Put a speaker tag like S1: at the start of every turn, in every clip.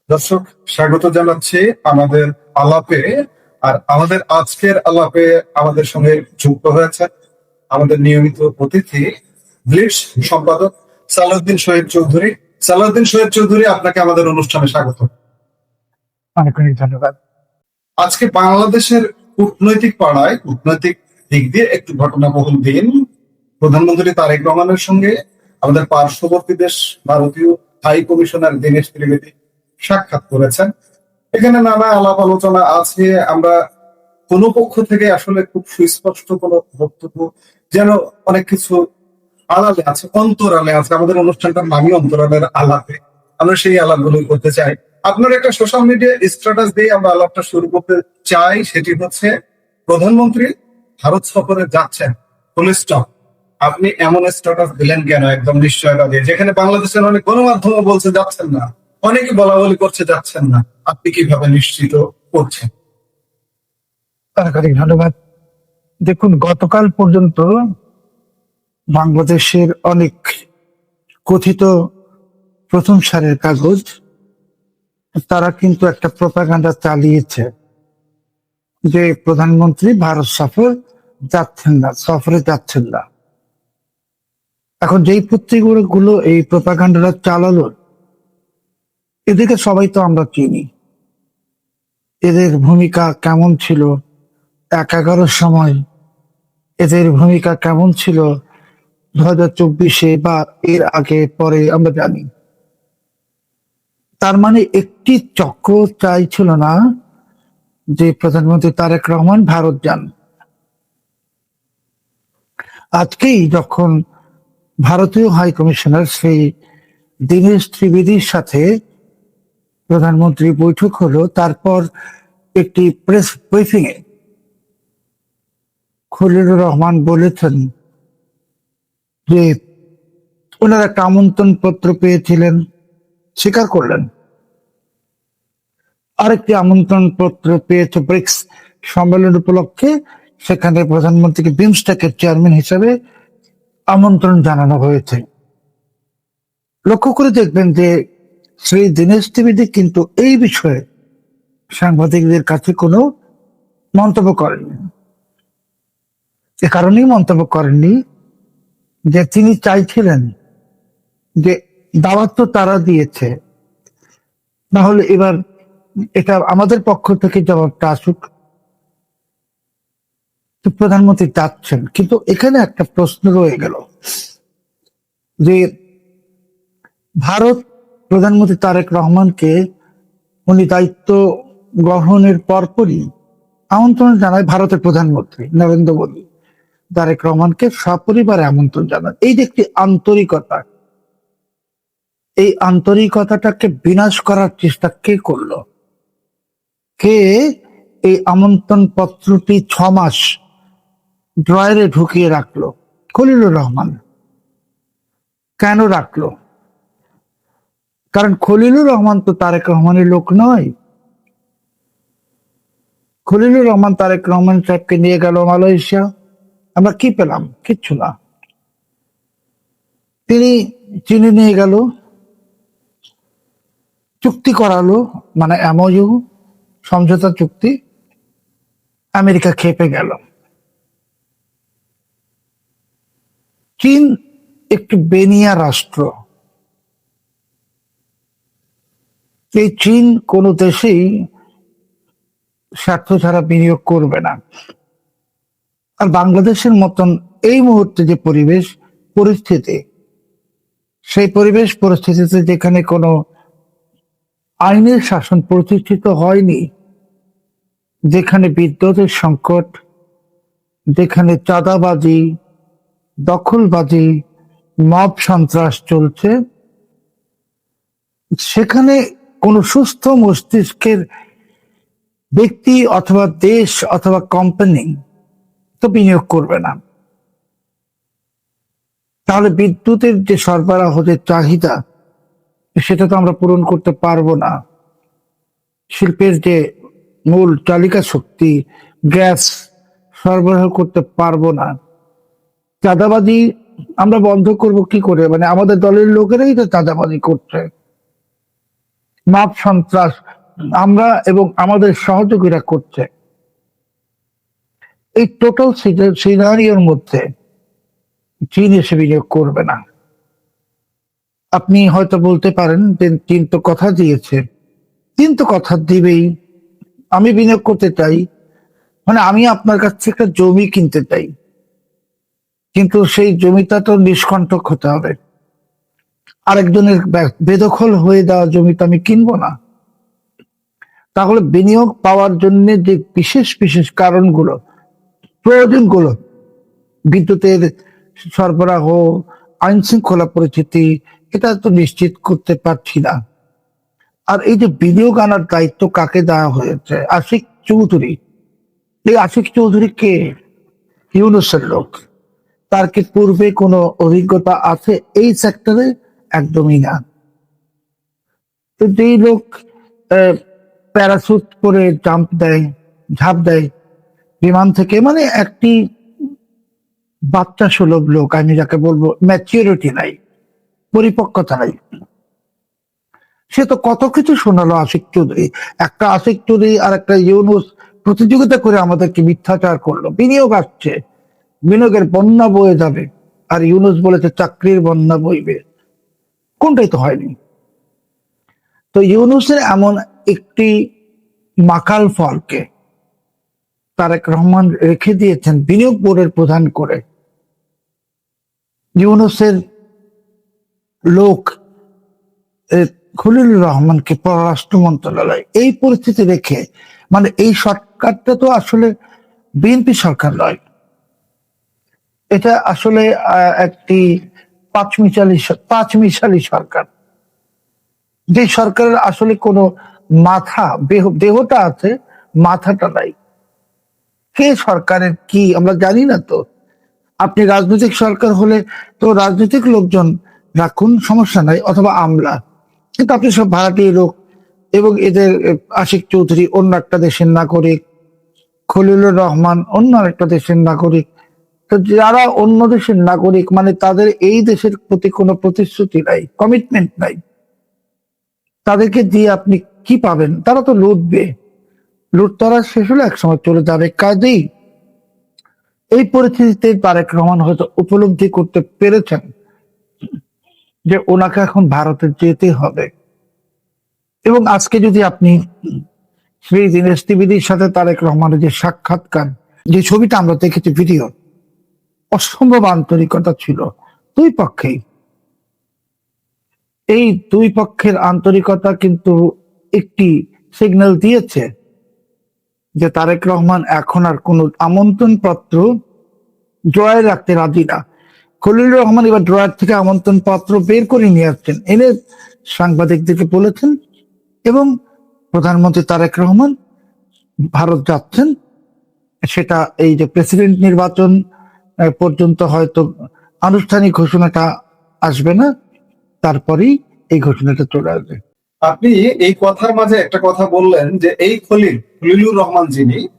S1: দর্শক, স্বাগত জানাচ্ছি আমাদের আলাপে। আর আমাদের আজকের আলাপে আমাদের সঙ্গে যুক্ত হয়েছে আমাদের নিয়মিত অতিথি ব্লিটজ সম্পাদক সালাউদ্দিন শহীদ চৌধুরী। সালাউদ্দিন শহীদ চৌধুরী, আপনাকে আমাদের অনুষ্ঠানে স্বাগত।
S2: অনেক অনেক ধন্যবাদ।
S1: আজকে বাংলাদেশের কূটনৈতিক পাড়ায় কূটনৈতিক দিক দিয়ে একটু ঘটনাবহুল দিন। প্রধানমন্ত্রী তারেক রহমানের সঙ্গে আমাদের পার্শ্ববর্তী দেশ ভারতীয় হাই কমিশনার দীনেশ ত্রিবেদী সাক্ষাৎ করেছেন। এখানে নানা আলাপ আলোচনা আছে। আমরা কোন পক্ষ থেকে আসলে খুব সুস্পষ্ট কোন বক্তব্য যেন অনেক কিছু আড়ালে আছে, অন্তরালে আছে। আমাদের অনুষ্ঠানটার নামই অন্তরালের আলাপে। আমরা সেই আলাপগুলো করতে চাই। আপনার একটা সোশ্যাল মিডিয়া স্ট্যাটাস দিয়ে আমরা আলাপটা শুরু করতে চাই। সেটি হচ্ছে, প্রধানমন্ত্রী ভারত সফরে যাচ্ছেন, ফুল স্টপ। আপনি এমন স্ট্যাটাস দিলেন কেন একদম নিশ্চয়তা দিয়ে, যেখানে বাংলাদেশের অনেক গণমাধ্যম বলছে যাচ্ছেন না, অনেকে বলা বলি করছে যাচ্ছেন না, আপনি কিভাবে নিশ্চিত করছেন?
S2: অনেক অনেক ধন্যবাদ। দেখুন, গতকাল পর্যন্ত বাংলাদেশের অনেক কথিত প্রথম সারির কাগজ তারা কিন্তু একটা প্রপাগান্ডা চালিয়েছে যে প্রধানমন্ত্রী ভারত সফরে যাচ্ছেন না। এখন যেই পত্রিকাগুলো এই প্রপাগান্ডাটা চালালো, এদেরকে সবাই তো আমরা চিনি। এদের ভূমিকা কেমন ছিল ১-১১ সময়, এদের ভূমিকা কেমন ছিল ২০২৪ বা এর আগে পরে আমরা জানি। তার মানে একটি চক্র চাইছিল না যে প্রধানমন্ত্রী তারেক রহমান ভারত যান। আজকেই যখন ভারতীয় হাই কমিশনার সেই দীনেশ ত্রিবেদীর সাথে প্রধানমন্ত্রী বৈঠক হলো, তারপর একটি প্রেস ব্রিফিং এ খলিলুর রহমান বলেছেন যে ওনারা একটা আমন্ত্রণ পত্র পেয়েছিলেন, স্বীকার করলেন। আরেকটি আমন্ত্রণ পত্র পেয়েছে ব্রিক্স সম্মেলন উপলক্ষে, সেখানে প্রধানমন্ত্রীকে বিমস্টেকের চেয়ারম্যান হিসেবে আমন্ত্রণ জানানো হয়েছে। লক্ষ্য করে দেখবেন যে শ্রী দীনেশ ত্রিবেদী কিন্তু এই বিষয়ে সাংবাদিকদের কাছে কোনো মন্তব্য করেননি। এ কারণেই মন্তব্য করেননি যে তিনি চাইছিলেন যে দাওয়াত তো তারা দিয়েছে, না হলে এবার এটা আমাদের পক্ষ থেকে জবাবটা আসুক। প্রধানমন্ত্রী যাচ্ছেন, কিন্তু এখানে একটা প্রশ্ন রয়ে গেল যে ভারত প্রধানমন্ত্রী তারেক রহমানকে উনি দায়িত্ব গ্রহণের পরপরই আমন্ত্রণ জানায় ভারতের প্রধানমন্ত্রী নরেন্দ্র মোদী তারেক রহমানকে সপরিবারে আমন্ত্রণ জানান। এই যে একটি আন্তরিকতা, এই আন্তরিকতাটাকে বিনাশ করার চেষ্টা কে করলো? কে এই আমন্ত্রণ পত্রটি ৬ মাস ড্রয়ারে ঢুকিয়ে রাখলো? খলিলুর রহমান। কেন রাখলো? কারণ খলিলুর রহমান তো তারেক রহমানের লোক নয়। খলিলুর রহমান তারেক রহমান সাহেবকে নিয়ে গেল মালয়েশিয়া, আমরা কি পেলাম? কিচ্ছু না। তিনি চীনে নিয়ে গেল, চুক্তি করালো, মানে এমওইউ, সমঝোতা চুক্তি। আমেরিকা খেপে গেল। চীন একটি বেনিয়া রাষ্ট্র। এই চীন কোনো দেশেই স্বার্থ ছাড়া বিনিয়োগ করবে না। আর বাংলাদেশের মতন এই মুহূর্তে যে পরিস্থিতি, সেই পরিস্থিতিতে যেখানে কোনো আইনের শাসন প্রতিষ্ঠিত হয়নি, যেখানে বিদ্যুতের সংকট, যেখানে চাঁদাবাজি, দখলবাজি, মব সন্ত্রাস চলছে, সেখানে কোনো সুস্থ মস্তিষ্কের ব্যক্তি অথবা দেশ অথবা কোম্পানি তো বিনিয়োগ করবে না। তাহলে বিদ্যুতের যে সরবরাহের চাহিদা, সেটা তো আমরা পূরণ করতে পারবো না। শিল্পের যে মূল চালিকা শক্তি গ্যাস সরবরাহ করতে পারবো না। চাঁদাবাজি আমরা বন্ধ করব কি করে? মানে আমাদের দলের লোকেরাই তো চাঁদাবাজি করছে। মাপ সন্ত্রাস আমরা এবং আমাদের সহযোগীরা করছে। এই টোটাল সিনারিওর মধ্যে চীন এসে বিনিয়োগ করবে না। আপনি হয়তো বলতে পারেন যে চীন তো কথা দিয়েছে, চীন তো কথা দিবেই, আমি বিনিয়োগ করতে চাই, মানে আমি আপনার কাছ থেকে একটা জমি কিনতে চাই, কিন্তু সেই জমিটা তো নিষ্কণ্টক হতে হবে। আরেকজনের বেদখল হয়ে যাওয়া জমিটা আমি কিনবো না। তাহলে বিনিয়োগ পাওয়ার জন্য যে বিশেষ বিশেষ কারণগুলো, প্রয়োজনগুলো, বিদ্যুতের সরবরাহ, আইন শৃঙ্খলা পরিস্থিতি, এটা তো নিশ্চিত করতে পারছি না। আর এই যে বিনিয়োগ আনার দায়িত্ব কাকে দেওয়া হয়েছে? আশিক চৌধুরী। এই আশিক চৌধুরী কে? ইউনুসের লোক। তার কি পূর্বে কোনো অভিজ্ঞতা আছে এই সেক্টরে? একদমই না। তো যেই লোক প্যারাসুট করে ঝাঁপ দেয় বিমান থেকে, মানে একটি বাচ্চা সুলভ লোক, আমি যাকে বলবো ম্যাচিউরিটি নাই, পরিপক্কতা নাই, সে তো কত কিছু শোনালো আশিক চৌধুরী। একটা আশিক চৌধুরী আর একটা ইউনুস প্রতিযোগিতা করে আমাদেরকে মিথ্যাচার করলো। বিনিয়োগ আসছে, বিনিয়োগের বন্যা বয়ে যাবে, আর ইউনুস বলেছে চাকরির বন্যা বইবে। কোনটাই তো হয়নি। তো ইউনুসের এমন একটি মাকাল ফলকে তারেক রহমান রেখে দিয়েছেন বিনিয়োগ বোর্ডের প্রধান করে। ইউনুসের লোক খলিলুর রহমানকে পররাষ্ট্র মন্ত্রণালয়, এই পরিস্থিতি রেখে, মানে এই সরকারটা তো আসলে বিএনপি সরকার নয়, এটা আসলে একটি পাঁচমিশালি সরকার। যে সরকারের আসলে কোনো মাথা, দেহটা আছে, মাথাটা নাই। কে সরকারের কি আমরা জানি না। তো আপনি রাজনৈতিক সরকার হলে তো রাজনৈতিক লোকজন রাখুন, সমস্যা নাই, অথবা আমলা, কিন্তু আপনি সব ভাড়াটিয়া লোক। এবং এদের আশিক চৌধুরী অন্য একটা দেশের নাগরিক, খলিলুর রহমান অন্য একটা দেশের নাগরিক। তো যারা অন্য দেশের নাগরিক, মানে তাদের এই দেশের প্রতি কোনো প্রতিশ্রুতি নাই, কমিটমেন্ট নাই, তাদেরকে দিয়ে আপনি কি পাবেন? তারা তো লুটবে, লুটতরা শেষ হলে একসময় চলে যাবে। কাজেই এই পরিস্থিতিতে তারেক রহমান হয়তো উপলব্ধি করতে পেরেছেন যে ওনাকে এখন ভারতে যেতে হবে। এবং আজকে যদি আপনি সেই দীনেশ ত্রিবেদীর সাথে তারেক রহমানের যে সাক্ষাৎকার, যে ছবিটা আমরা দেখেছি, ভিডিও, অসম্ভব আন্তরিকতা ছিল দুই পক্ষেই। এই দুই পক্ষের আন্তরিকতা কিন্তু একটি সিগন্যাল দিয়েছে যে তারেক রহমান এখন আর কোন আমন্ত্রণ পত্র ড্রয়ে রাখতে রাজি না। খলিলুর রহমান এবার ড্রয়ার থেকে আমন্ত্রণ পত্র বের করে নিয়ে আসছেন, এনে সাংবাদিকদেরকে বলেছেন। এবং প্রধানমন্ত্রী তারেক রহমান ভারত যাচ্ছেন, সেটা এই যে প্রেসিডেন্ট নির্বাচন পর্যন্ত হয়তো আনুষ্ঠানিক ঘোষণাটা আসবে না, তারপরেই এই ঘোষণাটা চলে আসবে।
S1: আপনি এই কথার মাঝে একটা কথা বললেন যে এই খলিলুর রহমান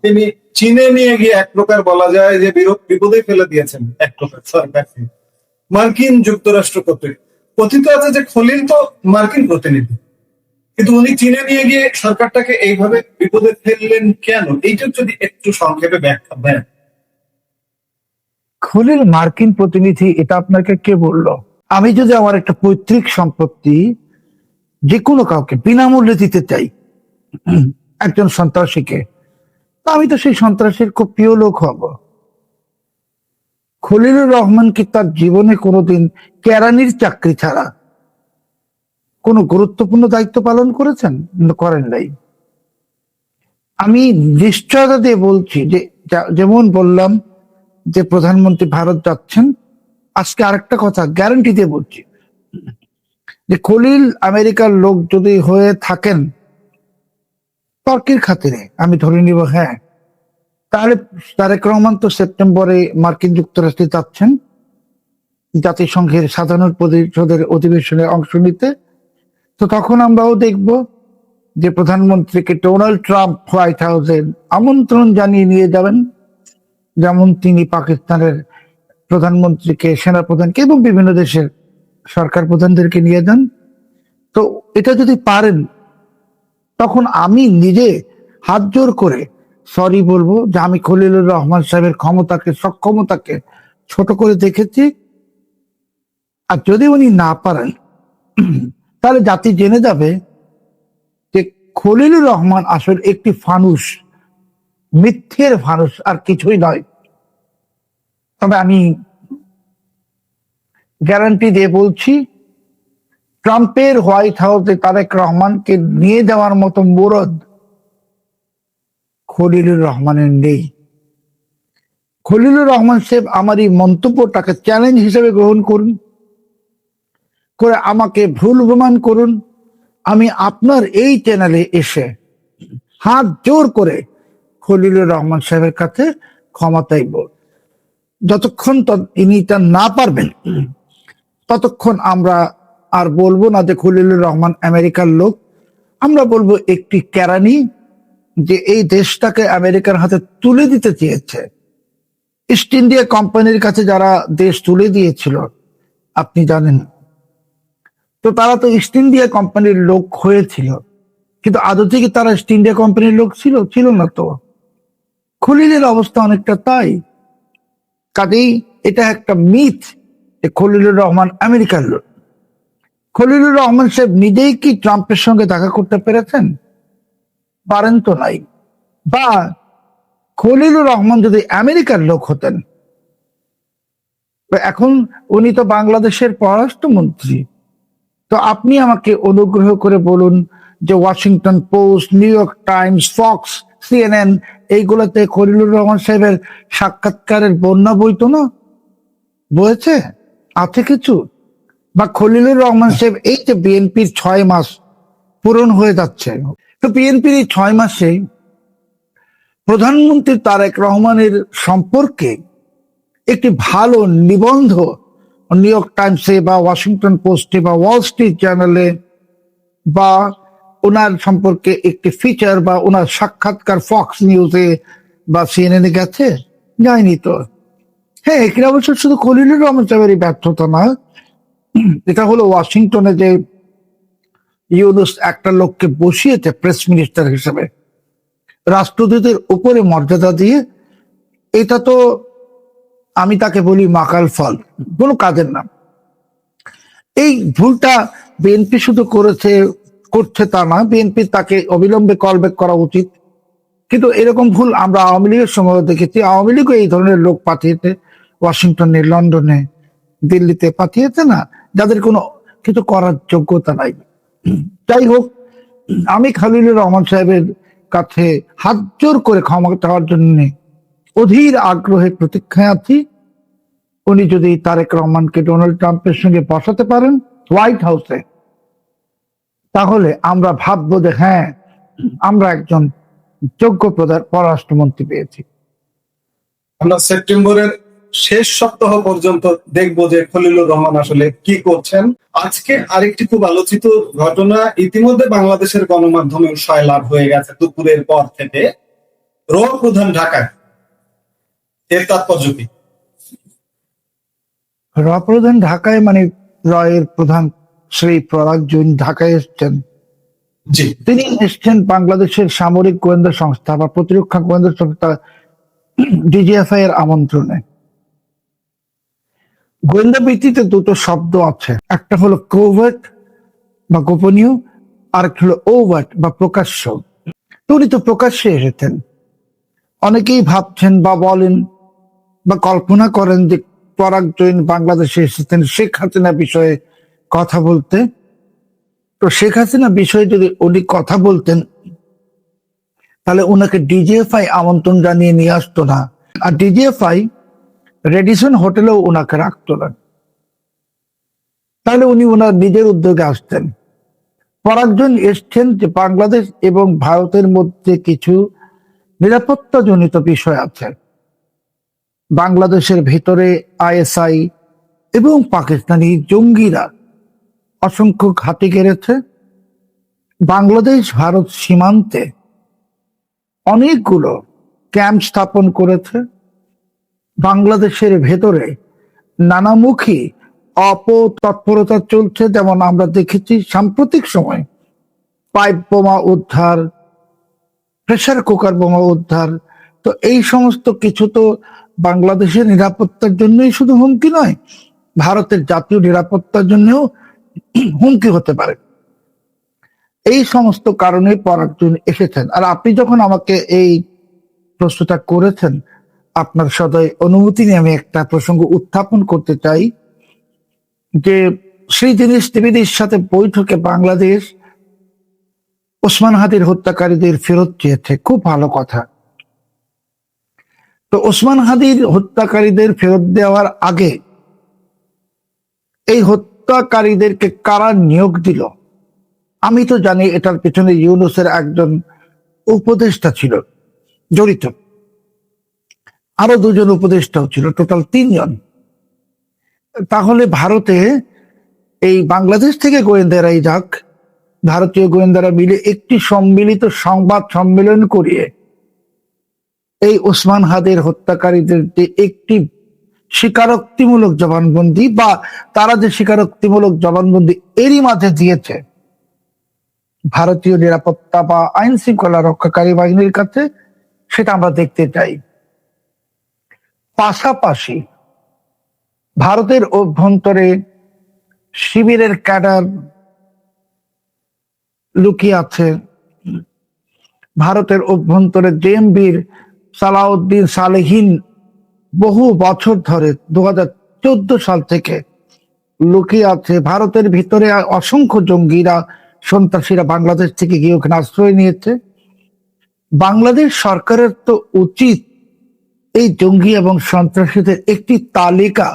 S1: তিনি চীনে নিয়ে গিয়ে এক প্রকার বলা যায় যে বিপদে ফেলে দিয়েছেন এক প্রকার সরকারকে, মার্কিন যুক্তরাষ্ট্র কর্তৃক। কথিত আছে যে খলিল তো মার্কিন প্রতিনিধি, কিন্তু উনি চীনে নিয়ে গিয়ে সরকারটাকে এইভাবে বিপদে ফেললেন কেন? এইটা যদি একটু সংক্ষেপে ব্যাখ্যা দেন।
S2: খলিল মার্কিন প্রতিনিধি, এটা আপনাকে কে বললো? আমি যদি আমার একটা পৈতৃক সম্পত্তি যে কোনো কাউকে বিনামূল্যে দিতে চাই, একজন সন্ত্রাসীকে, আমি তো সেই সন্ত্রাসীর খুব প্রিয় লোক হব। খলিলুর রহমান কি তার জীবনে কোনোদিন কেরানির চাকরি ছাড়া কোনো গুরুত্বপূর্ণ দায়িত্ব পালন করেছেন? করেন নাই। আমি নিশ্চয়তা দিয়ে বলছি যে, যেমন বললাম যে প্রধানমন্ত্রী ভারত যাচ্ছেন, আজকে আরেকটা কথা গ্যারান্টি দিয়ে বলছি যে খলিল আমেরিকার লোক যদি হয়ে থাকেন তর্কের খাতিরে, আমি ধরে নিব হ্যাঁ, তাহলে তারেক রহমান তো সেপ্টেম্বরে মার্কিন যুক্তরাষ্ট্রে যাচ্ছেন জাতিসংঘের সাধারণ পরিষদের অধিবেশনে অংশ নিতে। তো তখন আমরাও দেখব যে প্রধানমন্ত্রীকে ডোনাল্ড ট্রাম্প হোয়াইট হাউসে আমন্ত্রণ জানিয়ে নিয়ে যাবেন, যেমন তিনি পাকিস্তানের প্রধানমন্ত্রীকে, সেনাপ্রধানকে এবং বিভিন্ন দেশের সরকার প্রধানদেরকে নিয়ে যান। তো এটা যদি পারেন, তখন আমি নিজে হাত জোর করে সরি বলবো যে আমি খলিলুর রহমান সাহেবের ক্ষমতাকে, সক্ষমতাকে ছোট করে দেখেছি। আর যদি উনি না পারেন, তাহলে জাতি জেনে যাবে যে খলিলুর রহমান আসলে একটি ফানুস, মিথ্যের ফানুস, আর কিছুই নয়। তবে আমি গ্যারান্টি দিয়ে বলছি, ট্রাম্পের হোয়াইট হাউসে তারেক রহমানকে নিয়ে যাওয়ার মতো মুরদ খলিলুর রহমানের নেই। খলিলুর রহমান সাহেব আমার এই মন্তব্যটাকে চ্যালেঞ্জ হিসেবে গ্রহণ করুন, করে আমাকে ভুল প্রমাণ করুন। আমি আপনার এই চ্যানেলে এসে হাত জোর করে খলিলুর রহমান সাহেবের কাছে ক্ষমা চাইব। যতক্ষণ তিনি তা না পারবেন, ততক্ষণ আমরা আর বলবো না যে খলিলুর রহমান আমেরিকার লোক। আমরা বলবো একটি কেরানি, যে এই দেশটাকে আমেরিকার হাতে তুলে দিতে চেয়েছে। ইস্ট ইন্ডিয়া কোম্পানির কাছে যারা দেশ তুলে দিয়েছিল, আপনি জানেন, তো তারা তো ইস্ট ইন্ডিয়া কোম্পানির লোক হয়েছিল, কিন্তু আদৌ থেকে তারা ইস্ট ইন্ডিয়া কোম্পানির লোক ছিল? ছিল না তো। খলিলের অবস্থা অনেকটা তাই। কাজেই এটা একটা মিথ যে খলিলুর রহমান আমেরিকার লোক। খলিলুর রহমান সাহেব নিজেই কি ট্রাম্পের সঙ্গে দেখা করতে পেরেছেন? পারেন তো নাই। বা খলিলুর রহমান যদি আমেরিকার লোক হতেন, তো এখন উনি তো বাংলাদেশের পররাষ্ট্রমন্ত্রী। তো আপনি আমাকে অনুগ্রহ করে বলুন যে Washington post, new York Times, Fox, CNN এইগুলোতে খলিলুর রহমান সাহেবের সাক্ষাৎকারের বন্যা বইতো না? বয়েছে? আছে কিছু? বা খলিলুর রহমান সাহেব, এই যে বিএনপির 6 মাস পূরণ হয়ে যাচ্ছে, তো বিএনপির এই 6 মাসে প্রধানমন্ত্রী তারেক রহমানের সম্পর্কে একটি ভালো নিবন্ধ নিউ ইয়র্ক টাইমসে বা ওয়াশিংটন পোস্টে বা ওয়াল স্ট্রিট জার্নালে, বা ওনার সম্পর্কে একটি ফিচার বা ওনার সাক্ষাৎকার ফক্স নিউজে বা সিএনএনে গেছে? যায়নি তো। হ্যাঁ, এখানে অবশ্য শুধু খলিলুর রহমান সাহেবেরই ব্যর্থতা না, এটা হলো ওয়াশিংটনে যে ইউনুস একটা লোককে বসিয়েছে প্রেস মিনিস্টার হিসেবে, রাষ্ট্রদূতের উপরে মর্যাদা দিয়ে। এটা তো আমি তাকে বলি মাকাল ফল, কোনো কাজের না। এই ভুলটা বিএনপি শুধু করছে তা না, বিএনপি তাকে অবিলম্বে কলব্যাক করা উচিত। কিন্তু এরকম ভুল আমরা আওয়ামী লীগের সময় দেখেছি। আওয়ামী লীগও এই ধরনের লোক পাঠিয়েছে ওয়াশিংটনে, লন্ডনে, দিল্লিতে পাঠিয়েছে না, যাদের কোনো কিছু করার যোগ্যতা নাই। যাই হোক, আমি খলিলুর রহমান সাহেবের কাছে হাত জোর করে ক্ষমা চাওয়ার জন্য অধীর আগ্রহে প্রতীক্ষায় আছি। উনি যদি তারেক রহমানকে ডোনাল্ড ট্রাম্পের সঙ্গে বসাতে পারেন হোয়াইট হাউসে, তাহলে আমরা ভাববো যে হ্যাঁ, আমরা একজন যোগ্য পররাষ্ট্রমন্ত্রী পেয়েছি।
S1: আমরা সেপ্টেম্বরের শেষ সপ্তাহ পর্যন্ত দেখবো যে খলিলুর রহমান আসলে কি করছেন। আজকে আরেকটি খুব আলোচিত ঘটনা ইতিমধ্যে বাংলাদেশের গণমাধ্যমে উৎসাহ লাভ হয়ে গেছে দুপুরের পর থেকে। র প্রধান ঢাকায়, এর তাৎপর্য কি?
S2: র প্রধান ঢাকায় মানে রয়ের প্রধান শ্রী প্রয়াগ জৈন ঢাকায় এসছেন।
S1: জি,
S2: তিনি এসছেন বাংলাদেশের সামরিক গোয়েন্দা সংস্থা বা প্রতিরক্ষা গোয়েন্দা সংস্থা ডিজিএফআই এর আমন্ত্রণে। গোয়েন্দা ভিত্তিতে দুটো শব্দ আছে, একটা হলো কোভার্ট বা গোপনীয়, আর একটা হলো ওভার্ট বা প্রকাশ্য। তো উনি তো প্রকাশ্যে এসেছেন। অনেকেই ভাবছেন বা বলেন বা কল্পনা করেন যে পরাগ জৈন বাংলাদেশে এসেছেন শেখ হাসিনা বিষয়ে কথা বলতে। তো শেখ হাসিনা বিষয়ে যদি উনি কথা বলতেন, তাহলে ওনাকে ডিজিএফআই আমন্ত্রণ জানিয়ে নিয়ে আসতো না, আর ডিজিএফআই রেডিসন হোটেলেও ওনাকে রাখতো না। তাহলে উনি ওনার নিজের উদ্যোগে আসতেন। পরাগজন এসছেন যে বাংলাদেশ এবং ভারতের মধ্যে কিছু নিরাপত্তাজনিত বিষয় আছে। বাংলাদেশের ভেতরে আইএসআই এবং পাকিস্তানি জঙ্গিরা অসংখ্য ঘাঁটি গেড়েছে। বাংলাদেশ ভারত সীমান্তে অনেকগুলো ক্যাম্প স্থাপন করেছে। বাংলাদেশের ভেতরে নানামুখী অপতৎপরতা চলছে, যেমন আমরা দেখেছি সাম্প্রতিক সময় পাইপ বোমা উদ্ধার, প্রেসার কুকার বোমা উদ্ধার। তো এই সমস্ত কিছু তো বাংলাদেশের নিরাপত্তার জন্যই শুধু হুমকি নয়, ভারতের জাতীয় নিরাপত্তার জন্যও হুমকি হতে পারে। এই সমস্ত কারণে পরাগ এসেছেন। আর আপনি যখন আমাকে এই প্রশ্নটা করেছেন, আপনার সদয় অনুমতি নিয়ে আমি একটা প্রসঙ্গ উত্থাপন করতে চাই যে সেই দিনেশ ত্রিবেদীর সাথে বৈঠকে বাংলাদেশ ওসমান হাদির হত্যাকারীদের ফেরত চেয়েছে, খুব ভালো কথা। তো ওসমান হাদির হত্যাকারীদের ফেরত দেওয়ার আগে এই হত্যাকারীদেরকে কারা নিয়োগ দিল? আমি তো জানি এটার পেছনে ইউনূসের একজন উপদেষ্টা ছিল জড়িত, আরো দুজন উপদেষ্টাও ছিল, টোটাল 3 জন। তাহলে ভারতে এই বাংলাদেশ থেকে গোয়েন্দারাই যাক, ভারতীয় গোয়েন্দারা মিলে একটি সম্মিলিত সংবাদ সম্মেলন করিয়ে এই ওসমান হাদির হত্যাকারীদের যে একটি স্বীকারোক্তিমূলক জবানবন্দি, বা তারা যে স্বীকারোক্তিমূলক জবানবন্দি এরই মাঝে দিয়েছে ভারতীয় নিরাপত্তা বা আইন শৃঙ্খলা রক্ষাকারী বাহিনীর কাছে, সেটা আমরা দেখতে চাই। পাশাপাশি ভারতের অভ্যন্তরে শিবিরের ক্যাডার লুকিয়ে আছে, ভারতের অভ্যন্তরে জেএমবির সালাউদ্দিন সালেহীন বহু বছর ধরে 2014 সাল থেকে লুকিয়ে আছে। ভারতের ভিতরে অসংখ্য জঙ্গিরা, সন্ত্রাসীরা বাংলাদেশ থেকে গিয়ে ওখানে আশ্রয় নিয়েছে। বাংলাদেশ সরকারের তো উচিত এই জঙ্গি এবং সন্ত্রাসীদের একটি তালিকা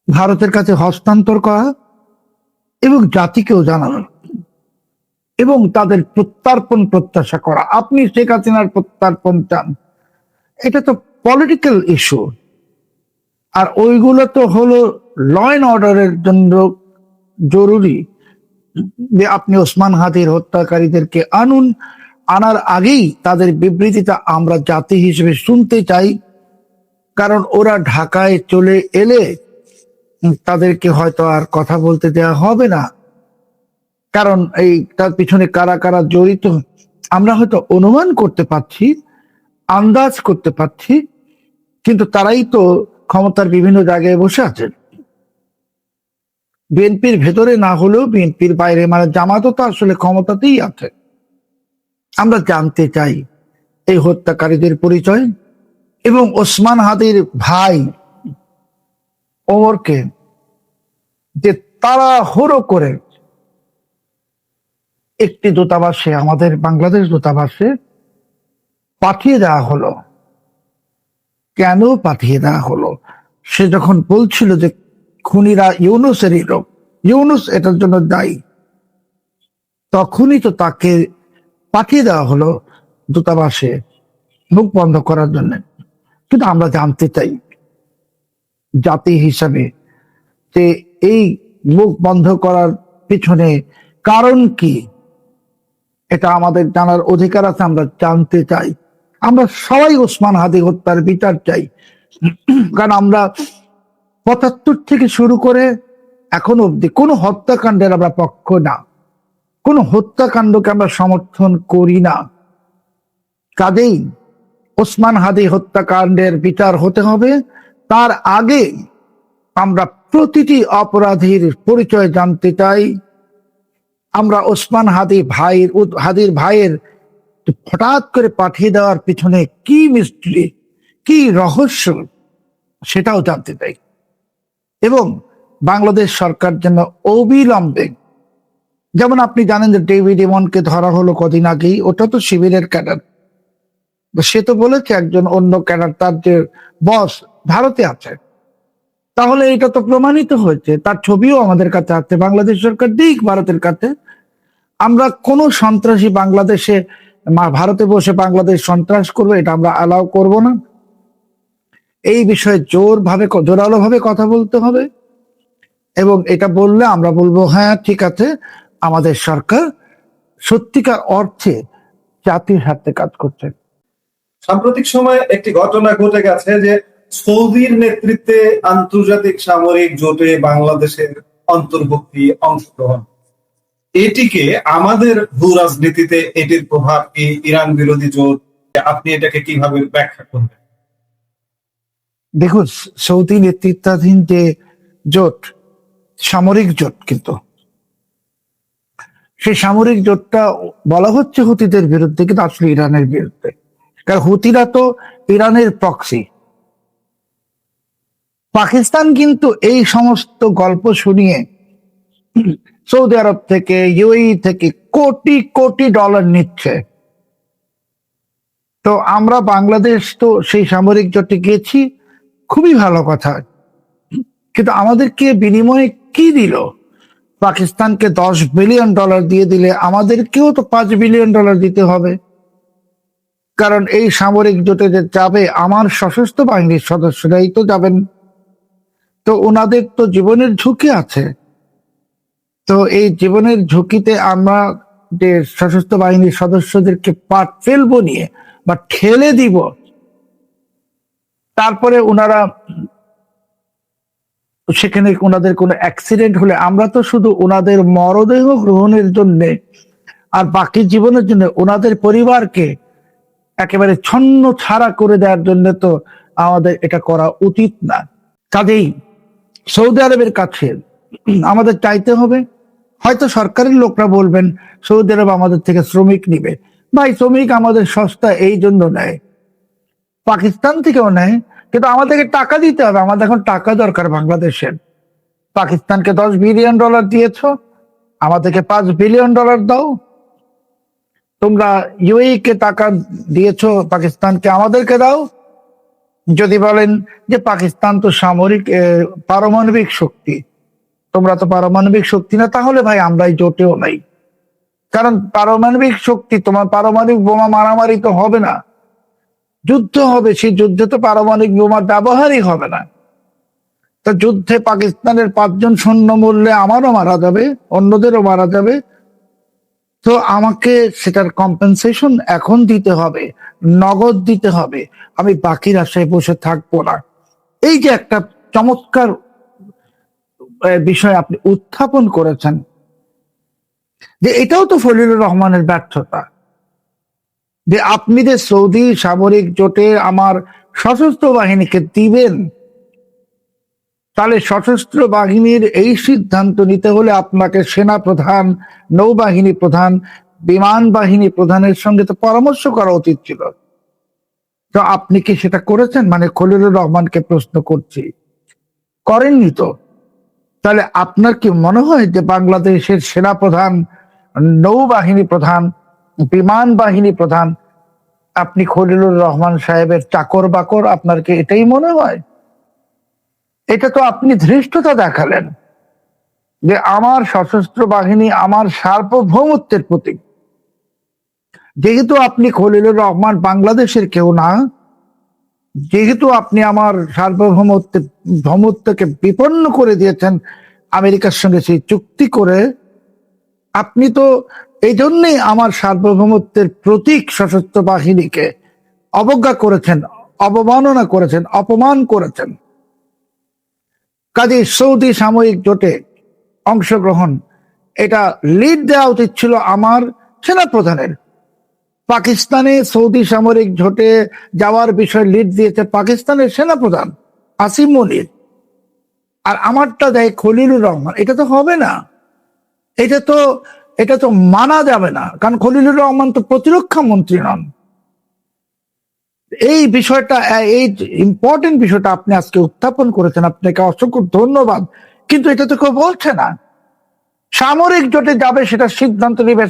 S2: ভারতের কাছে হস্তান্তর করা এবং জাতিকেও জানানো এবং তাদের প্রত্যার্পণ প্রত্যাশা করা। আপনি শেখ হাসিনার প্রত্যার্পণ চান, এটা তো পলিটিক্যাল ইস্যু, আর ওইগুলো তো হলো ল অ্যান্ড অর্ডারের জন্য জরুরি যে আপনি ওসমান হাদির হত্যাকারীদেরকে আনুন। আনার আগেই তাদের বিবৃতিটা আমরা জাতি হিসেবে শুনতে চাই, কারণ ওরা ঢাকায় চলে এলে তাদেরকে হয়তো আর কথা বলতে দেওয়া হবে না, কারণ এই তার পিছনে কারা কারা জড়িত আমরা হয়তো অনুমান করতে পারছি, আন্দাজ করতে পারছি, কিন্তু তারাই তো ক্ষমতার বিভিন্ন জায়গায় বসে আছেন। বিএনপির ভেতরে না হলেও বিএনপির বাইরে, মানে জামাতও তো আসলে ক্ষমতাতেই আছে। আমরা জানতে চাই এই হত্যাকারীদের পরিচয় এবং ওসমান হাদির ভাই ওমরকে যে তাড়াহুড়ো করে একটি দূতাবাসে, আমাদের বাংলাদেশ দূতাবাসে পাঠিয়ে দেওয়া হলো। কেন পাঠিয়ে দেওয়া হলো? সে যখন বলছিল যে খুনিরা ইউনূসেরই লোক, ইউনূস এটার জন্য দায়ী, তখনই তো তাকে পাঠিয়ে দেওয়া হলো দূতাবাসে মুখ বন্ধ করার জন্য। কিন্তু আমরা জানতে চাই জাতি হিসাবে যে এই মুখ বন্ধ করার পিছনে কারণ কি, এটা আমাদের জানার অধিকার আছে, আমরা জানতে চাই। আমরা সবাই ওসমান হাদি হত্যার বিচার চাই, কারণ আমরা ৭৫ থেকে শুরু করে এখন অব্দি কোনো হত্যাকাণ্ডের আমরা পক্ষ না, কোনো হত্যাকাণ্ডকে আমরা সমর্থন করি না। কাজেই ওসমান হাদি হত্যাকাণ্ডের বিচার হতে হবে। তার আগে আমরা প্রতিটি অপরাধীর পরিচয় জানতে চাই। আমরা ওসমান হাদির ভাইয়ের হঠাৎ করে পাঠিয়ে দেওয়ার পিছনে কি মিস্ট্রি, কি রহস্য, সেটাও জানতে চাই। এবং বাংলাদেশ সরকার যেন অবিলম্বে, যেমন আপনি জানেন যে ডেভিড ইমনকে ধরা হলো কদিন আগেই, ওটা তো শিবিরের ক্যাডার। সে তো বলেছে একজন অন্য ক্যাডার, তার যে বস ভারতে আছে, তাহলে এটা তো প্রমাণিত হয়েছে, তার ছবিও আমাদের কাছে আছে। বাংলাদেশ সরকার দিক ভারতের কাছে। আমরা কোন সন্ত্রাসী বাংলাদেশে, ভারতে বসে বাংলাদেশ সন্ত্রাস করবে, এটা আমরা অ্যালাউ করব না। এই বিষয়ে জোরালো ভাবে কথা বলতে হবে, এবং এটা বললে আমরা বলবো হ্যাঁ ঠিক আছে, আমাদের সরকার সত্যিকার অর্থে জাতির স্বার্থে কাজ করছে।
S1: সাম্প্রতিক সময়ে একটি ঘটনা ঘটে গেছে যে সৌদির নেতৃত্বে আন্তর্জাতিক সামরিক জোটে বাংলাদেশের অন্তর্ভুক্তি, অংশগ্রহণ। এটিকে আমাদের ভূ রাজনীতিতে এটির প্রভাব কি, ইরান বিরোধী জোট, আপনি এটাকে কিভাবে ব্যাখ্যা করবেন?
S2: দেখুন, সৌদি নেতৃত্বাধীন যে জোট, সামরিক জোট, কিন্তু সেই সামরিক জোটটা বলা হচ্ছে হুতিদের বিরুদ্ধে, কিন্তু আসলে ইরানের বিরুদ্ধে। কারণ হুতিরা তো ইরানের প্রক্সি। পাকিস্তান কিন্তু এই সমস্ত গল্প শুনিয়ে সৌদি আরব থেকে, ইউএই থেকে কোটি কোটি ডলার নিচ্ছে। তো আমরা বাংলাদেশ তো সেই সামরিক জোটে গেছি, খুবই ভালো কথা, কিন্তু আমাদেরকে বিনিময়ে কি দিল? পাকিস্তানকে $10 বিলিয়ন দিয়ে দিলে আমাদেরকেও তো $5 বিলিয়ন দিতে হবে। কারণ এই সামরিক জোটে যে যাবে, আমার সশস্ত্র বাহিনীর সদস্যরাই তো যাবেন। তো ওনাদের তো জীবনের ঝুঁকি আছে। তো এই জীবনের ঝুঁকিতে আমরা যে সশস্ত্র বাহিনীর সদস্যদেরকে পাট ফেলবো নিয়ে বা ঠেলে দিব, তারপরে ওনারা সেখানে ওনাদের কোনো অ্যাক্সিডেন্ট হলে আমরা তো শুধু ওনাদের মরদেহ গ্রহণের জন্য আর বাকি জীবনের জন্য ওনাদের পরিবারকে একেবারে ছন্ন ছাড়া করে দেওয়ার জন্য তো আমাদের এটা করা উচিত না। কাজেই সৌদি আরবের কাছে আমাদের চাইতে হবে, হয়তো সরকারের লোকরা বলবেন সৌদি আরব আমাদের থেকে শ্রমিক নিবে। ভাই, শ্রমিক আমাদের সস্তা এই জন্য নেয়, পাকিস্তান থেকেও নেয়, কিন্তু আমাদেরকে টাকা দিতে হবে। আমাদের এখন টাকা দরকার বাংলাদেশের। পাকিস্তানকে $10 বিলিয়ন দিয়েছ, আমাদেরকে $5 বিলিয়ন দাও। তোমরা ইউএই কে টাকা দিয়েছো পাকিস্তানকে, আমাদেরকে দাও। যদি বলেন যে পাকিস্তান তো সামরিক পারমাণবিক শক্তি, তোমরা তো পারমাণবিক শক্তি না, তাহলে ভাই আমরা এই জোটেও নাই। কারণ পারমাণবিক শক্তি, তোমার পারমাণবিক বোমা মারামারি তো হবে না, যুদ্ধ হবে। সেই যুদ্ধে তো পারমাণবিক বোমার ব্যবহারই হবে না। তো যুদ্ধে পাকিস্তানের 5 জন সৈন্য মরলে আমারও মারা যাবে, অন্যদেরও মারা যাবে। তো আমাকে সেটার কম্পেনসেশন এখন দিতে হবে, নগদ দিতে হবে। আমি বাকির আশায় বসে থাকবো না। এই যে একটা চমৎকার বিষয় আপনি উত্থাপন করেছেন, যে এটাও তো ফজলুর রহমানের ব্যর্থতা, যে আপনি যে সৌদি সামরিক জোটে আমার সশস্ত্র বাহিনীকে দিবেন, তাহলে সশস্ত্র বাহিনীর এই সিদ্ধান্ত নিতে হলে আপনাকে সেনা প্রধান, নৌবাহিনী প্রধান, বিমান বাহিনী প্রধানের সঙ্গে তো পরামর্শ করা উচিত ছিল। তো আপনি কি সেটা করেছেন? মানে খলিলুর রহমানকে প্রশ্ন করছি, করেননি তো। তাহলে আপনার কি মনে হয় যে বাংলাদেশের সেনা প্রধান, নৌবাহিনী প্রধান, বিমান বাহিনী প্রধান আপনি খলিলুর রহমান সাহেবের চাকর বাকর? আপনার কি এটাই মনে হয়? এটা তো আপনি ধৃষ্টতা দেখালেন যে আমার সশস্ত্র বাহিনী আমার সার্বভৌমত্বের প্রতীক। যেহেতু আপনি খলিলুর রহমান বাংলাদেশের কেউ না, যেহেতু আপনি আমার সার্বভৌমত্বকে বিপন্ন করে দিয়েছেন আমেরিকার সঙ্গে সেই চুক্তি করে, আপনি তো এই জন্যই আমার সার্বভৌমত্বের প্রতীক সশস্ত্র বাহিনীকে অবজ্ঞা করেছেন, অবমাননা করেছেন, অপমান করেছেন। কাজে সৌদি সামরিক জোটে অংশগ্রহণ, এটা লিড দেওয়া উচিত ছিল আমার সেনা প্রধানের। পাকিস্তানে সৌদি সামরিক জোটে যাওয়ার বিষয়ে লিড দিয়েছে পাকিস্তানের সেনাপ্রধান আসিম মনির, আর আমারটা দেয় খলিলুর রহমান। এটা তো হবে না, এটা তো মানা যাবে না। কারণ খলিলুর রহমান তো প্রতিরক্ষা মন্ত্রী নন। এই বিষয়টা, এই ইম্পর্টেন্ট বিষয়টা আপনি আজকে উত্থাপন করেছেন, আপনাকে অসংখ্য ধন্যবাদ। কিন্তু এটা তো কেউ বলছে না। সামরিক জোটে যাবে সেটা সিদ্ধান্ত নেবে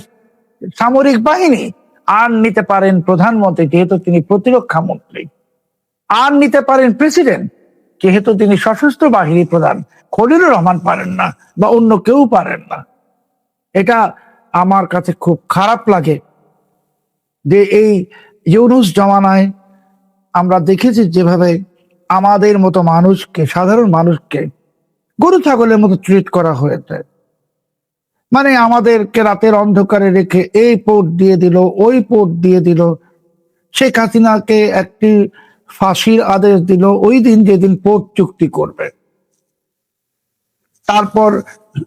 S2: সামরিক বাহিনী, আর নিতে পারেন প্রধানমন্ত্রী যেহেতু তিনি প্রতিরক্ষা মন্ত্রী, আর নিতে পারেন প্রেসিডেন্ট যেহেতু তিনি সশস্ত্র বাহিনী প্রধান। খলিলুর রহমান পারেন না, বা অন্য কেউ পারেন না। এটা আমার কাছে খুব খারাপ লাগে যে এই ইউনূস জমানায় আমরা দেখেছি যেভাবে আমাদের মতো মানুষকে, সাধারণ মানুষকে গরু ছাগলের মতো ট্রিট করা হয়েছে। মানে আমাদেরকে রাতের অন্ধকারে রেখে এই পোর্ট দিয়ে দিল, ওই পোর্ট দিয়ে দিল। শেখ হাসিনাকে একটি ফাঁসির আদেশ দিল ওই দিন যেদিন পোর্ট চুক্তি করবে। তারপর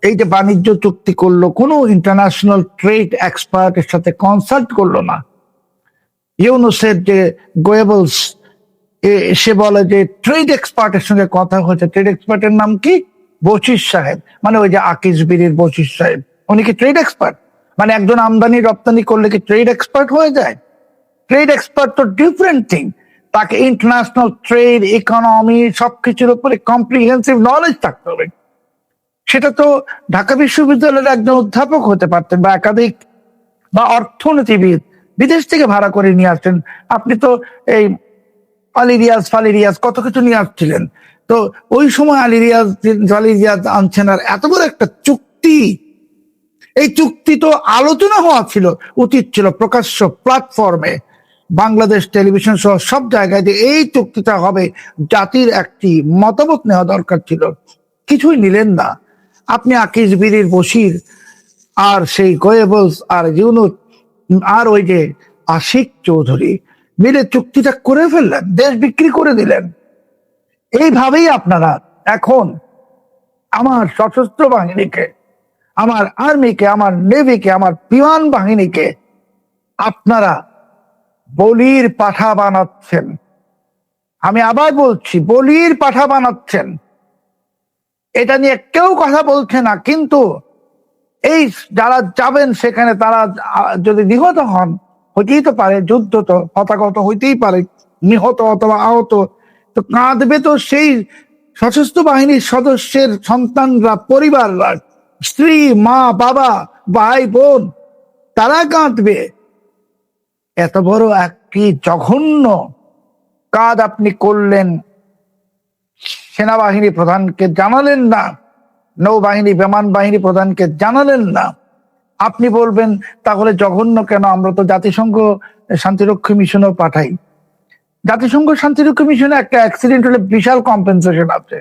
S2: এই যে বাণিজ্য চুক্তি করলো, কোনো ইন্টারন্যাশনাল ট্রেড এক্সপার্টের সাথে কনসাল্ট করলো না। ইউনুসের যে গোয়েবলস, সে বলে যে ট্রেড এক্সপার্টের সঙ্গে কথা হয়েছে। ট্রেড এক্সপার্টের নাম কি? বশির সাহেব, মানে ওই যে আকিস বিড়ির বশির সাহেব। উনি কি ট্রেড এক্সপার্ট? মানে একজন আমদানি রপ্তানি করলে কি ট্রেড এক্সপার্ট হয়ে যায়? ট্রেড এক্সপার্ট তো ডিফারেন্ট থিং। তাকে ইন্টারন্যাশনাল ট্রেড, ইকোনমি সবকিছুর উপরে কম্প্রিহেন্সিভ নলেজ থাকতে হবে। সেটা তো ঢাকা বিশ্ববিদ্যালয়ের একজন অধ্যাপক হতে পারতেন, বা একাধিক, বা অর্থনীতিবিদ বিদেশ থেকে ভাড়া করে নিয়ে আসছেন। আপনি তো এই আলিরিয়াজ ফালিরিয়াজ কত কিছু নিয়ে আসছিলেন। তো ওই সময় আলিরিয়াজ ফালিরিয়াজ আনছেন, আর এত বড় একটা চুক্তি, এই চুক্তি তো আলোচনা হওয়া ছিল, উচিত ছিল প্রকাশ্য প্ল্যাটফর্মে, বাংলাদেশ টেলিভিশন সহ সব জায়গায়, যে এই চুক্তিটা হবে, জাতির একটি মতামত নেওয়া দরকার ছিল। কিছুই নিলেন না। আপনি আকিস বিড়ির বশির আর সেই গোয়েবলস আর ইউনুস আর ওই যে আশিক চৌধুরী মিলে চুক্তিটা করে ফেললেন, দেশ বিক্রি করে দিলেন। এইভাবেই আপনারা এখন আমার সশস্ত্র বাহিনীকে, আমার আর্মিকে, আমার নেভিকে, আমার বিমান বাহিনীকে আপনারা বলির পাঠা বানাচ্ছেন। আমি আবার বলছি, বলির পাঠা বানাচ্ছেন। এটা নিয়ে কেউ কথা বলছে না, কিন্তু এই যারা যাবেন সেখানে, তারা যদি নিহত হন, হইতেই তো পারে, যুদ্ধ তো হতাহত হইতেই পারে, নিহত অথবা আহত, তো কাঁদবে তো সেই সশস্ত্র বাহিনীর সদস্যের সন্তানরা, পরিবাররা, স্ত্রী, মা, বাবা, ভাই, বোন, তারা কাঁদবে। এত বড় একটি জঘন্য কাজ আপনি করলেন, সেনাবাহিনী প্রধানকে জানালেন না, নৌবাহিনী বিমান বাহিনী প্রধানকে জানালেন না। আপনি বলবেন তাহলে জঘন্য কেন? আমরা তো জাতিসংঘ শান্তিরক্ষী মিশনও পাঠাই। জাতিসংঘ শান্তিরক্ষী মিশনে একটা অ্যাক্সিডেন্ট হলে বিশাল কম্পেনসেশন আছে,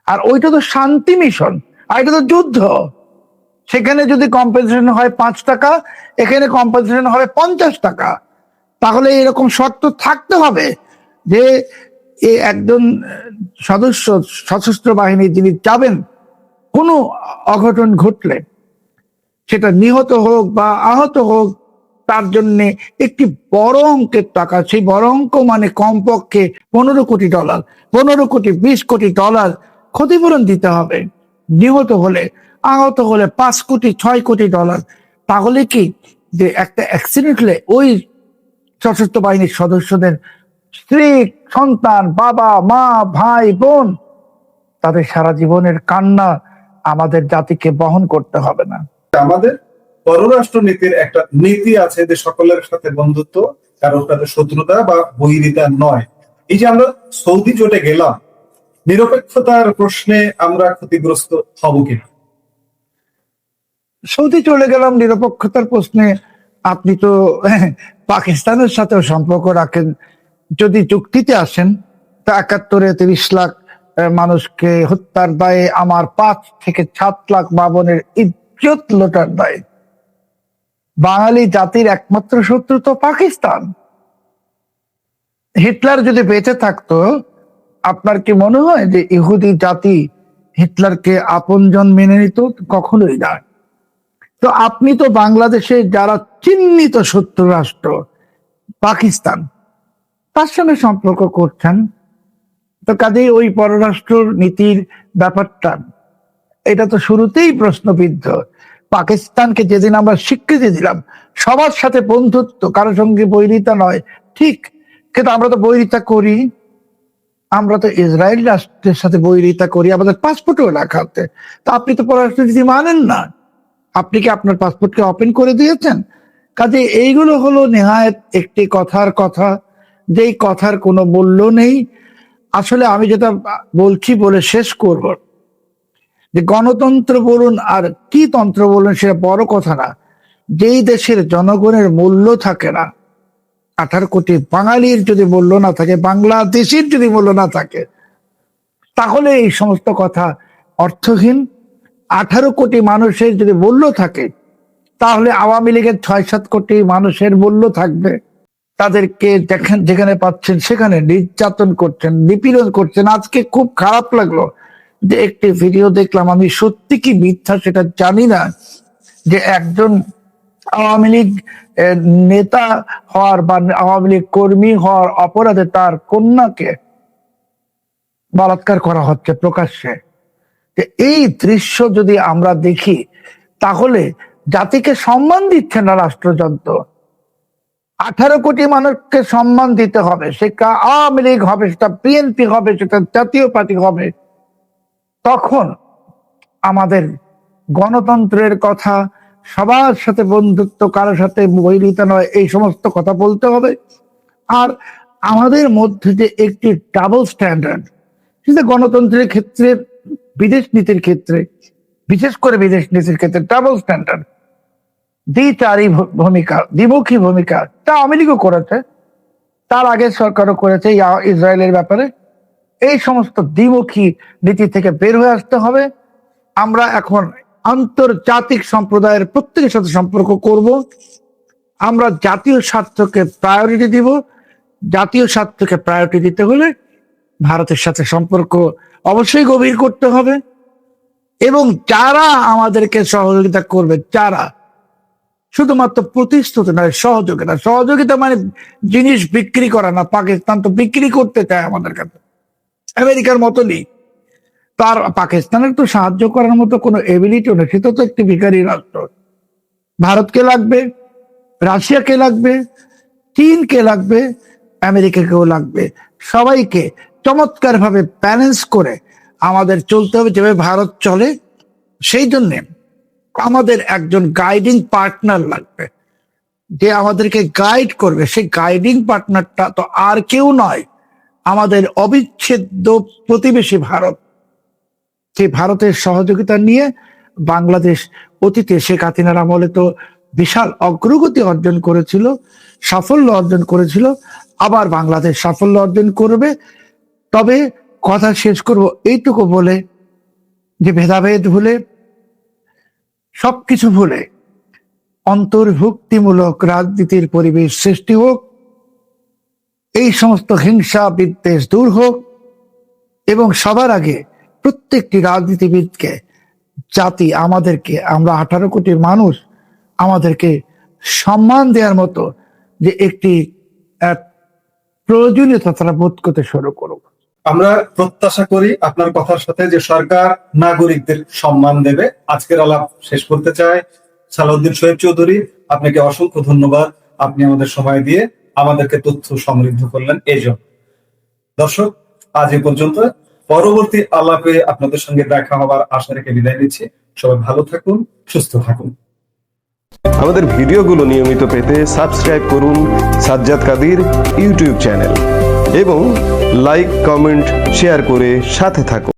S2: আর ওইটা তো শান্তি মিশন, আর এটা তো যুদ্ধ। সেখানে যদি কম্পেনসেশন হয় 5 টাকা, এখানে কম্পেনসেশন হবে 50 টাকা। তাহলে এরকম শর্ত থাকতে হবে যে একজন সদস্য সশস্ত্র বাহিনী যিনি যাবেন, কোনো অঘটন ঘটলে, সেটা নিহত হোক বা আহত হোক, তার জন্য একটি বড় অঙ্কের টাকা, সেই বড় অঙ্ক মানে কমপক্ষে $15 কোটি, 15 কোটি, 20 কোটি ক্ষতিপূরণ দিতে হবে নিহত হলে। আহত হলে 5 কোটি, 6 কোটি। তাহলে কি যে একটা অ্যাক্সিডেন্ট হলে ওই সশস্ত্র বাহিনীর সদস্যদের স্ত্রী, সন্তান, বাবা, মা, ভাই, বোন, তাদের সারা জীবনের কান্না আমাদের জাতিকে বহন করতে হবে না?
S1: আমাদের পররাষ্ট্র নীতির একটা নীতি আছে যে সকলের সাথে বন্ধুত্ব, কারোর সাথে শত্রুতা বা বৈরিতা নয়। এই যে আমরা সৌদি জোটে গেলাম, নিরপেক্ষতার প্রশ্নে আমরা ক্ষতিগ্রস্ত হব কিনা?
S2: সৌদি চলে গেলাম নিরপেক্ষতার প্রশ্নে, আপনি তো পাকিস্তানের সাথেও সম্পর্ক রাখেন। যদি চুক্তিতে আসেন, তা 71-এ 30 লাখ মানুষকে হত্যার দায়ে, আমার 5 থেকে 7 লাখ মা-বোনের ইজ্জত লোটার দায়ে, বাঙালি জাতির একমাত্র শত্রু তো পাকিস্তান। হিটলার যদি বেঁচে থাকতো, আপনার কি মনে হয় যে ইহুদি জাতি হিটলারকে আপনজন মেনে নিত? কখনোই না। তো আপনি তো বাংলাদেশে যারা চিহ্নিত শত্রু রাষ্ট্র পাকিস্তান, তার সঙ্গে সম্পর্ক করছেন। তো কাজেই ওই পররাষ্ট্র নীতির ব্যাপারটা, এটা তো শুরুতেই প্রশ্নবিদ্ধ। পাকিস্তানকে যেদিন আমরা স্বীকৃতি দিলাম, সবার সাথে বন্ধুত্ব, কারো সঙ্গে বৈরিতা নয়, ঠিক, কিন্তু আমরা তো বৈরিতা করি। আমরা তো ইসরায়েল রাষ্ট্রের সাথে বৈরিতা করি, আমাদের পাসপোর্টও লেখা আছে। তা আপনি তো পররাষ্ট্রনীতি মানেন না। আপনি কি আপনার পাসপোর্টকে ওপেন করে দিয়েছেন? কাজে এইগুলো হলো নেহায়েত একটি কথার কথা, যেই কথার কোনো মূল্য নেই। আসলে আমি যেটা বলছি বলে শেষ করব, যে গণতন্ত্র বলুন আর কি তন্ত্র বলুন, সেটা বড় কথা না। যেই দেশের জনগণের মূল্য থাকে না, 18 কোটি বাঙালির যদি মূল্য না থাকে, বাংলাদেশের যদি মূল্য না থাকে, তাহলে এই সমস্ত কথা অর্থহীন। 18 কোটি মানুষের যদি মূল্য থাকে, তাহলে আওয়ামী লীগের 6-7 কোটি মানুষের মূল্য থাকবে। তাদেরকে যেখানে পাচ্ছেন সেখানে নির্যাতন করছেন, নিপীড়ন করছেন। আজকে খুব খারাপ লাগলো যে একটি ভিডিও দেখলাম, আমি সত্যি কি মিথ্যা সেটা জানি না, যে একজন আওয়ামী লীগ নেতা হওয়ার বা আওয়ামী লীগ কর্মী হওয়ার অপরাধে তার কন্যাকে বলাৎকার করা হচ্ছে প্রকাশ্যে। যে এই দৃশ্য যদি আমরা দেখি, তাহলে জাতিকে সম্মান দিচ্ছে না রাষ্ট্রযন্ত্র। 18 কোটি মানুষকে সম্মান দিতে হবে, সেটা আওয়ামী লীগ হবে, সেটা বিএনপি হবে, সেটা জাতীয় পার্টি হবে। তখন আমাদের গণতন্ত্রের কথা, সবার সাথে বন্ধুত্ব, কারোর সাথে বৈরিতা নয়, এই সমস্ত কথা বলতে হবে। আর আমাদের মধ্যে যে একটি ডাবল স্ট্যান্ডার্ড, সেটা গণতন্ত্রের ক্ষেত্রে, বিদেশ নীতির ক্ষেত্রে, বিশেষ করে বিদেশ নীতির ক্ষেত্রে ডাবল স্ট্যান্ডার্ড, দ্বিচারী ভূমিকা, দ্বিমুখী ভূমিকা, তা আওয়ামী লীগও করেছে, তার আগের সরকারও করেছে ইসরায়েলের ব্যাপারে। এই সমস্ত দ্বিমুখী নীতি থেকে বের হয়ে আসতে হবে। আমরা এখন আন্তর্জাতিক সম্প্রদায়ের প্রত্যেকের সাথে সম্পর্ক করব। আমরা জাতীয় স্বার্থকে প্রায়োরিটি দিব। জাতীয় স্বার্থকে প্রায়োরিটি দিতে হলে ভারতের সাথে সম্পর্ক অবশ্যই গভীর করতে হবে। এবং যারা আমাদেরকে সহযোগিতা করবে, যারা শুধুমাত্র প্রতিশ্রুতি নয়, সহযোগিতা। সহযোগিতা মানে জিনিস বিক্রি করা না। পাকিস্তান তো বিক্রি করতে চায় আমাদের কাছে, আমেরিকার মতনই। তার পাকিস্তানের তো সাহায্য করার মতো কোনো এবিলিটি নেই, সেটা তো একটি ভিখারি রাষ্ট্র। ভারতকে লাগবে, রাশিয়াকে লাগবে, চীনকে লাগবে, আমেরিকাকেও লাগবে। সবাইকে চমৎকার ভাবে ব্যালেন্স করে আমাদের চলতে হবে, যেভাবে ভারত চলে। সেই জন্য আমাদের একজন গাইডিং পার্টনার লাগবে, যে আমাদেরকে গাইড করবে। সেই গাইডিং পার্টনারটা তো আর কেউ নয়, আমাদের অবিচ্ছেদ্য প্রতিবেশী ভারত। সেই ভারতের সহযোগিতা নিয়ে বাংলাদেশ অতীতে শেখ হাসিনার আমলে তো বিশাল অগ্রগতি অর্জন করেছিল, সাফল্য অর্জন করেছিল। আবার বাংলাদেশ সাফল্য অর্জন করবে। তবে কথা শেষ করব এইটুকু বলে, যে ভেদাভেদ ভুলে, সবকিছু ভুলে অন্তর্ভুক্তিমূলক রাজনীতির পরিবেশ সৃষ্টি হোক, এই সমস্ত হিংসা বিদ্বেষ দূর হোক, এবং সবার আগে প্রত্যেকটি রাজনীতিবিদকে, জাতি আমাদেরকে, আমরা 18 কোটি মানুষ, আমাদেরকে সম্মান দেওয়ার মতো যে একটি প্রয়োজনীয়তা তারা বোধ করতে শুরু করুক।
S1: আমরা প্রত্যাশা করি আপনার কথার সাথে যে সরকার নাগরিকদের সম্মান দেবে। আজকের আলাপ শেষ করতে চাই। সালাউদ্দিন শহীদ চৌধুরী, আপনাকে অসংখ্য ধন্যবাদ। আপনি আমাদের সময় দিয়ে আমাদেরকে তথ্য সমৃদ্ধ করলেন এই জন্য। দর্শক, আজ এ পর্যন্ত। পরবর্তী আলাপে আপনাদের সঙ্গে দেখা হবার আশা রেখে বিদায় নিচ্ছি। সবাই ভালো থাকুন, সুস্থ থাকুন।
S3: আমাদের ভিডিওগুলো নিয়মিত পেতে সাবস্ক্রাইব করুন সাজ্জাদ কাদির ইউটিউব চ্যানেল এবং লাইক, কমেন্ট, শেয়ার করে সাথে থাকুন।